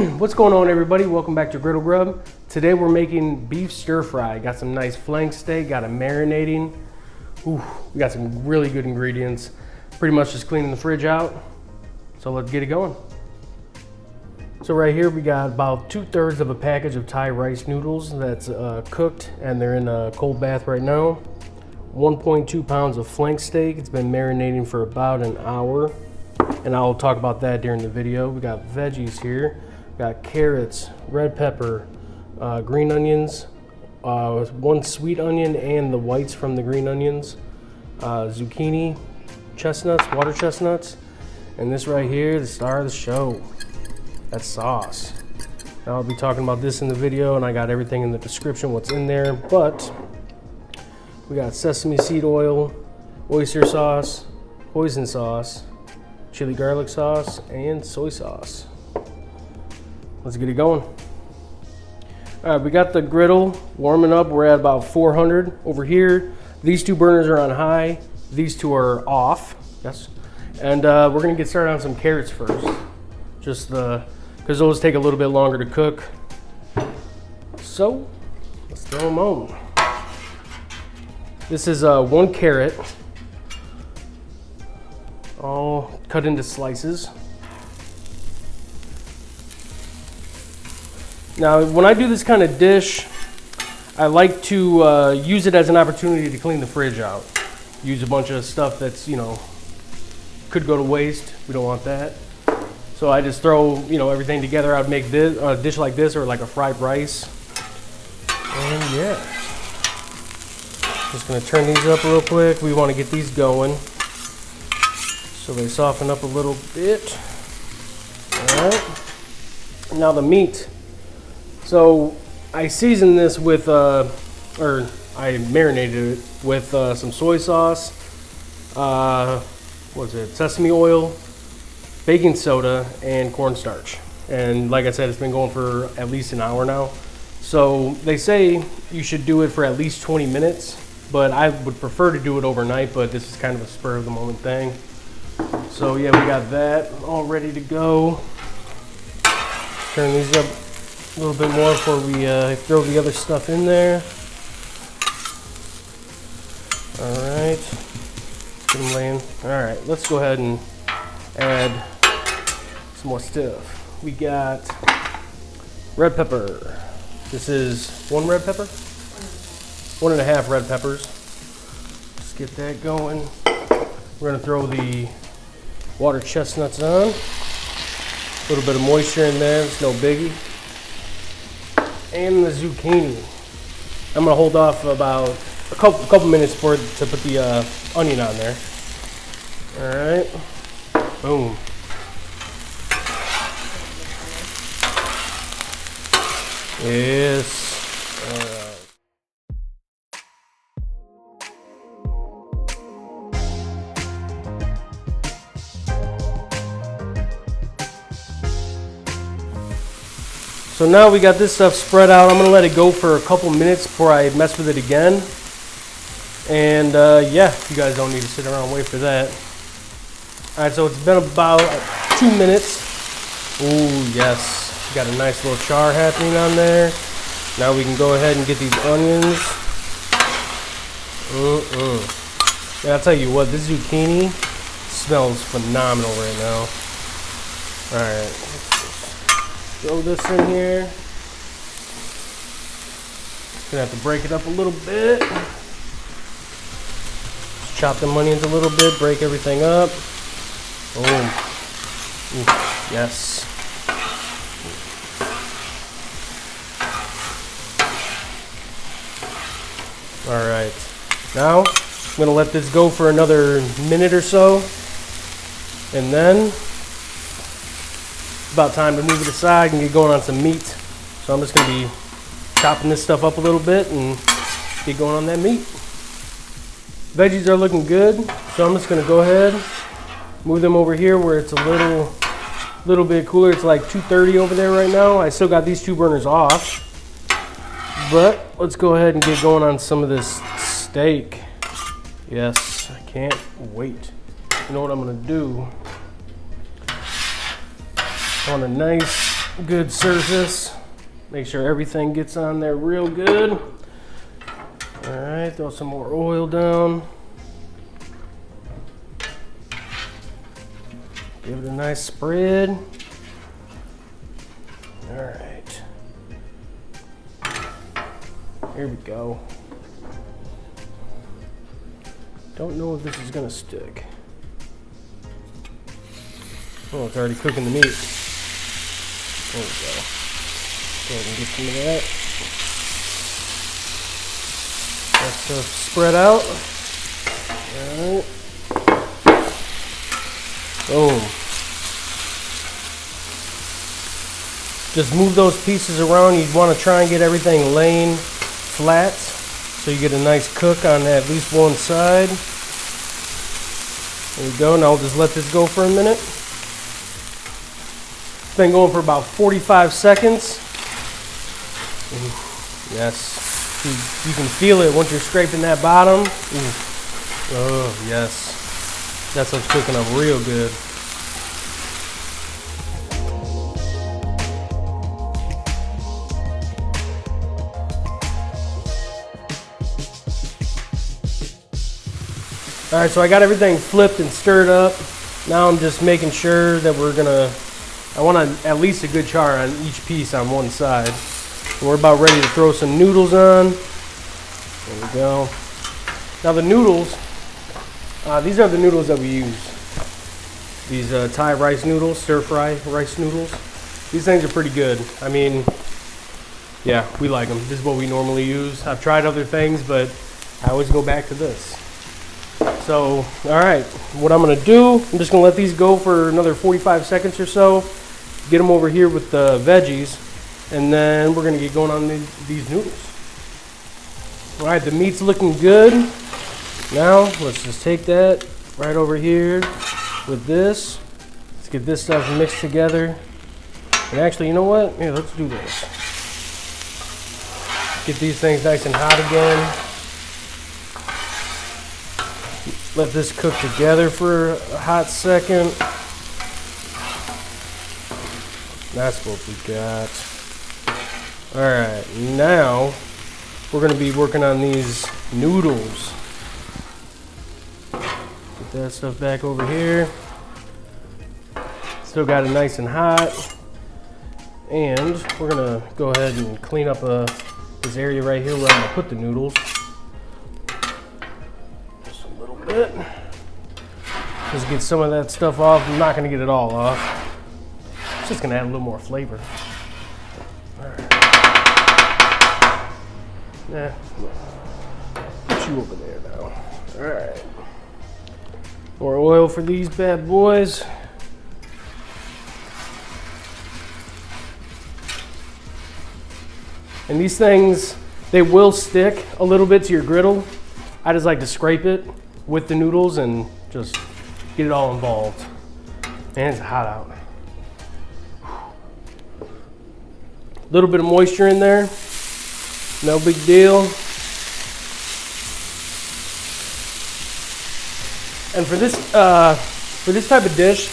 What's going on, everybody? Welcome back to Griddle Grub. Today we're making beef stir fry. Got some nice flank steak, got it marinating. Ooh, we got some really good ingredients. Pretty much just cleaning the fridge out. So let's get it going. So right here we got about 2/3 of a package of Thai rice noodles that's cooked, and they're in a cold bath right now. 1.2 pounds of flank steak. It's been marinating for about an hour, and I'll talk about that during the video. We got veggies here. We got carrots, red pepper, green onions, one sweet onion and the whites from the green onions, zucchini, chestnuts, water chestnuts, and this right here, the star of the show, that's sauce. Now I'll be talking about this in the video, and I got everything in the description what's in there, but we got sesame seed oil, oyster sauce, hoisin sauce, chili garlic sauce, and soy sauce. Let's get it going. All right, we got the griddle warming up. We're at about 400 over here. These two burners are on high. These two are off. Yes. And we're gonna get started on some carrots first. Just because those take a little bit longer to cook. So let's throw them on. This is 1 carrot, all cut into slices. Now, when I do this kind of dish, I like to use it as an opportunity to clean the fridge out. Use a bunch of stuff that's, could go to waste. We don't want that. So I just throw, everything together. I'd make this, a dish like this, or like a fried rice. And yeah. Just gonna turn these up real quick. We want to get these going so they soften up a little bit. All right. Now the meat. So I seasoned this with, or I marinated it with some soy sauce, sesame oil, baking soda, and cornstarch. And like I said, it's been going for at least an hour now. So they say you should do it for at least 20 minutes, but I would prefer to do it overnight, but this is kind of a spur of the moment thing. So yeah, we got that all ready to go. Turn these up a little bit more before we throw the other stuff in there. All right, get them laying. All right, let's go ahead and add some more stuff. We got red pepper. This is 1 red pepper, 1.5 red peppers. Let's get that going. We're gonna throw the water chestnuts on. A little bit of moisture in there, it's no biggie. And the zucchini. I'm gonna hold off about a couple minutes for it to put the onion on there. All right, boom. Yes. All right. So now we got this stuff spread out. I'm gonna let it go for a couple minutes before I mess with it again. And yeah, you guys don't need to sit around and wait for that. All right, so it's been about 2 minutes. Ooh, yes. Got a nice little char happening on there. Now we can go ahead and get these onions. Yeah, I'll tell you what, this zucchini smells phenomenal right now. All right. Throw this in here. Gonna have to break it up a little bit. Just chop the onions a little bit, break everything up. Boom. Ooh, yes. All right. Now, I'm gonna let this go for another minute or so. And then about time to move it aside and get going on some meat. So I'm just gonna be chopping this stuff up a little bit and get going on that meat. Veggies are looking good, so I'm just gonna go ahead, move them over here where it's a little bit cooler. It's like 230 over there right now. I still got these 2 burners off, but let's go ahead and get going on some of this steak. Yes, I can't wait. You know what I'm gonna do? I want a nice good surface. Make sure everything gets on there real good. All right, throw some more oil down. Give it a nice spread. All right. Here we go. Don't know if this is gonna stick. Oh, it's already cooking the meat. There we go. Go ahead and get some of that. That stuff spread out. Alright. Boom. Just move those pieces around. You want to try and get everything laying flat so you get a nice cook on at least one side. There we go. Now we'll just let this go for a minute. It's been going for about 45 seconds. Ooh, yes. You can feel it once you're scraping that bottom. Ooh. Oh, yes. That stuff's cooking up real good. All right, so I got everything flipped and stirred up. Now I'm just making sure that I want at least a good char on each piece on one side. We're about ready to throw some noodles on. There we go. Now the noodles, these are the noodles that we use. These Thai rice noodles, stir-fry rice noodles. These things are pretty good. I mean, yeah, we like them. This is what we normally use. I've tried other things, but I always go back to this. So, all right, what I'm gonna do, I'm just gonna let these go for another 45 seconds or so. Get them over here with the veggies, and then we're gonna get going on these noodles. All right, the meat's looking good. Now, let's just take that right over here with this. Let's get this stuff mixed together. And actually, you know what? Yeah, let's do this. Get these things nice and hot again. Let this cook together for a hot second. That's what we got. All right, now we're gonna be working on these noodles. Get that stuff back over here. Still got it nice and hot. And we're gonna go ahead and clean up this area right here where I'm gonna put the noodles. Just get some of that stuff off. I'm not going to get it all off. It's just going to add a little more flavor. All right. Yeah. Put you over there now. All right. More oil for these bad boys. And these things, they will stick a little bit to your griddle. I just like to scrape it with the noodles and just get it all involved. And it's hot out. A little bit of moisture in there, no big deal. And for this type of dish,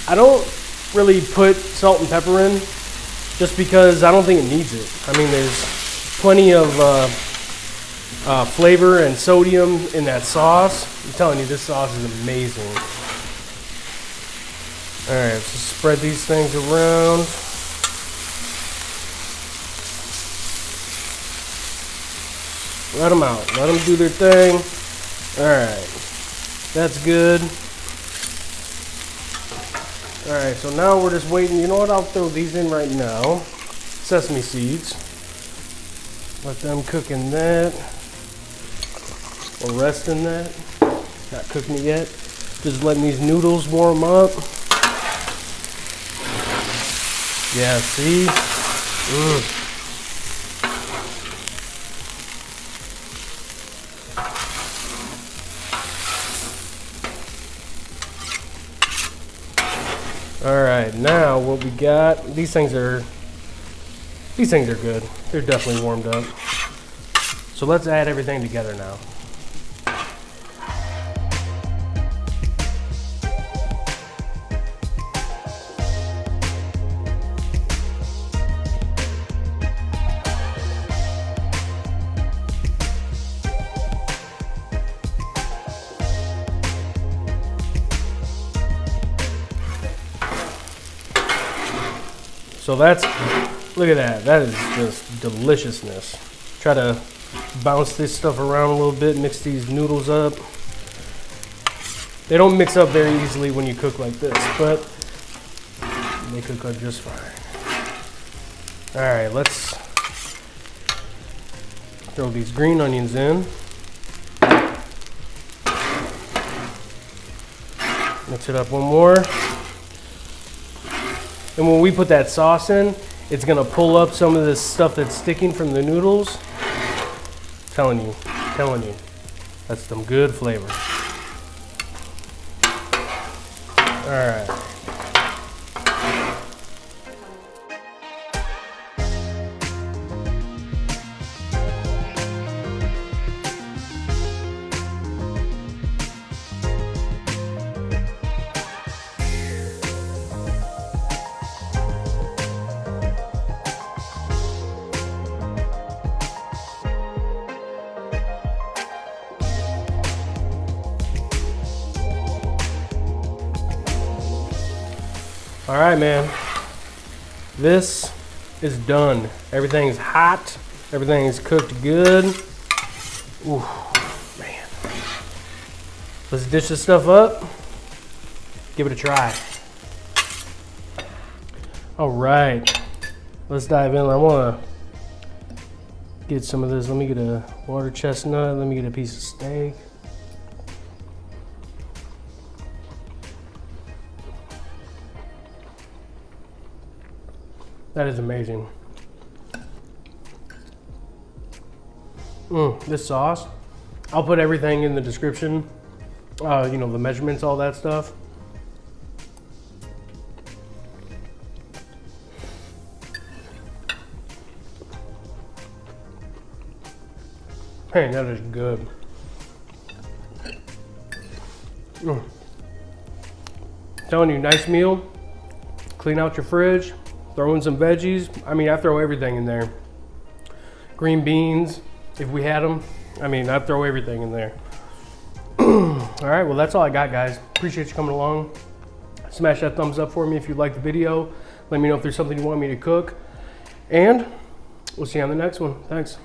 I don't really put salt and pepper in, just because I don't think it needs it. I mean, there's plenty of flavor and sodium in that sauce. I'm telling you, this sauce is amazing. All right, let's just spread these things around. Let them out. Let them do their thing. All right, that's good. All right, so now we're just waiting. You know what? I'll throw these in right now. Sesame seeds. Let them cook in that. Or rest in that. Not cooking it yet. Just letting these noodles warm up. Yeah, see? All right, now what we got, these things are good. They're definitely warmed up. So let's add everything together now. So that's, look at that. That is just deliciousness. Try to bounce this stuff around a little bit, mix these noodles up. They don't mix up very easily when you cook like this, but they cook up just fine. All right, let's throw these green onions in. Mix it up one more. And when we put that sauce in, it's gonna pull up some of this stuff that's sticking from the noodles. Telling you, that's some good flavor. All right. All right, man, this is done. Everything's hot, everything's cooked good. Ooh, man. Let's dish this stuff up, give it a try. All right, let's dive in. I wanna get some of this. Let me get a water chestnut, let me get a piece of steak. That is amazing. This sauce, I'll put everything in the description. You know, the measurements, all that stuff. Man, that is good. Telling you, nice meal. Clean out your fridge. Throw in some veggies. I mean, I throw everything in there. Green beans, if we had them. I mean, I'd throw everything in there. All right, well, that's all I got, guys. Appreciate you coming along. Smash that thumbs up for me if you liked the video. Let me know if there's something you want me to cook. And we'll see you on the next one. Thanks.